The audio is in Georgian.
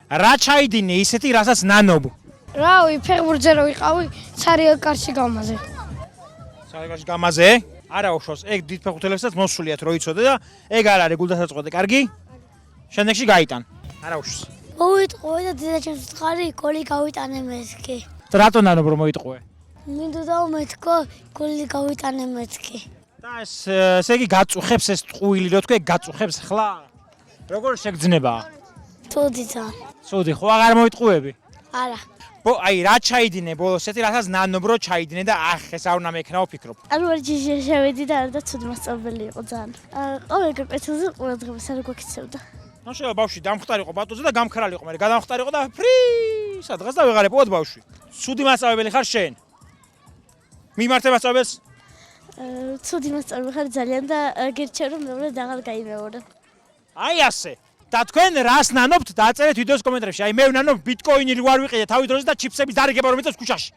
რა ჩაიდინე ისეთი, რასაც ნანობ? რავი, ფეხბურთზე რო ვიყავი, ცარიელკარში გამაზე. ცარიელკარში გამაზე? არა უშავს, ეგ დიდ ფეხბურთელებსაც მოსულიათ რო იცოდე და ეგ არ არის გულდასაწყოდი, კარგი? შემდეგში გაიტან. არა უშავს. მოვიტყვე და დედაჩემს ვთხარი, გოლი გავიტანე მეთქი. რატო ნანობ რომ მოიტყვე? მინდოდა მეთქო, გოლი გავიტანე მეთქი. და ესე იგი გაწუხებს ეს ტყუილი რო თქვი, გაწუხებს ხლა? როგორ შეგძნება? თუდითან. ცუდი, ხო აღარ მოიტყუები? არა. აი რა ჩაიდინე ბოლოს ესეთი, რასაც ნანობ რო ჩაიდინე და ეს არ უნდა მექნაო ფიქრობ. ვარჯიში შევედი და არა და ცუდი მასწავლებელი იყო ძალიან. ყოველ გაკვეთილზე ყურადღებას არ გვაქცევდა. ნუ შეიძლება ბავშვი დამხტარიყო ბატონზე და გამქრალიყო, მე გადამხტარიყო და ფრი სადღაც და ვეღარებოდ ბავშვი. ცუდი მასწავლებელი ხარ შენ? მიმართე მასწავლებელს? ცუდი მასწავლებელი ხარ ძალიან და გერჩევ რომ მეორე დაღარ გაიმეორე. აი ასე. და თქვენ რას ნანობთ? დაწერეთ ვიდეოს კომენტარებში. აი მე ვნანობ ბიტკოინი ვარ ვიყიდე თავის დროზე და ჩიფსების დარიგება რომ იწევს ქუჩაში.